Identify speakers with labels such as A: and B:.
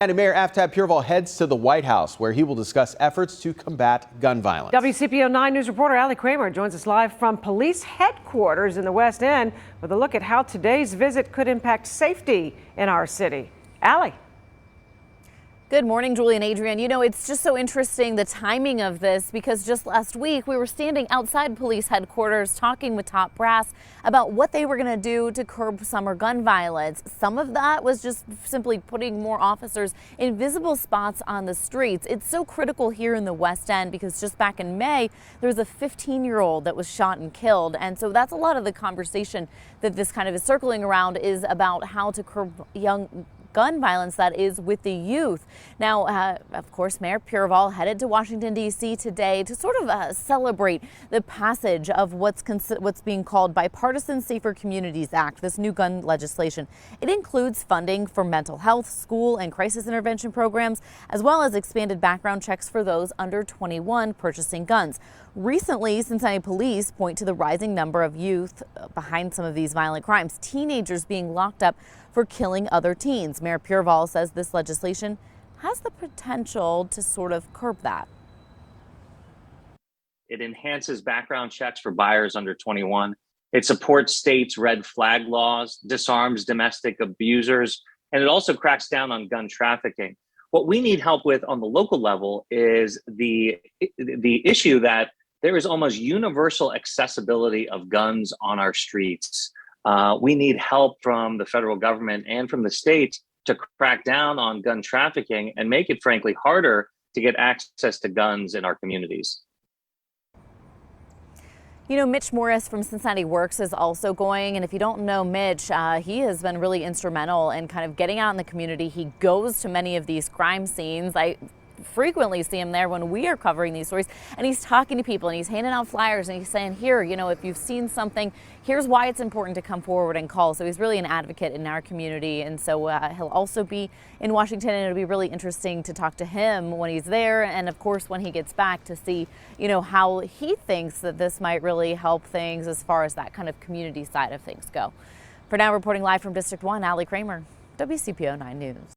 A: Cincinnati Mayor Aftab Pureval heads to the White House, where he will discuss efforts to combat gun violence.
B: WCPO 9 News reporter Allie Kramer joins us live from police headquarters in the West End with a look at how today's visit could impact safety in our city. Allie.
C: Good morning, Julie and Adrian. You know, it's just so interesting, the timing of this, because just last week we were standing outside police headquarters talking with top brass about what they were going to do to curb summer gun violence. Some of that was just simply putting more officers in visible spots on the streets. It's so critical here in the West End because just back in May, there was a 15-year-old that was shot and killed. And so that's a lot of the conversation that this kind of is circling around, is about how to curb young gun violence that is with the youth. Now, of course, Mayor Pureval headed to Washington, D.C. today to sort of celebrate the passage of what's being called Bipartisan Safer Communities Act, this new gun legislation. It includes funding for mental health, school, and crisis intervention programs, as well as expanded background checks for those under 21 purchasing guns. Recently, Cincinnati police point to the rising number of youth behind some of these violent crimes, teenagers being locked up for killing other teens. Mayor Pureval says this legislation has the potential to sort of curb that.
D: It enhances background checks for buyers under 21. It supports states' red flag laws, disarms domestic abusers, and it also cracks down on gun trafficking. What we need help with on the local level is the issue that there is almost universal accessibility of guns on our streets. We need help from the federal government and from the states to crack down on gun trafficking and make it, frankly, harder to get access to guns in our communities.
C: You know, Mitch Morris from Cincinnati Works is also going, and if you don't know Mitch, he has been really instrumental in kind of getting out in the community. He goes to many of these crime scenes. I frequently see him there when we are covering these stories, and he's talking to people and he's handing out flyers and he's saying, here, you know, if you've seen something, here's why it's important to come forward and call. So he's really an advocate in our community, and so he'll also be in Washington, and it'll be really interesting to talk to him when he's there, and of course when he gets back, to see, you know, how he thinks that this might really help things as far as that kind of community side of things go. For now, reporting live from District 1, Allie Kramer, WCPO 9 News.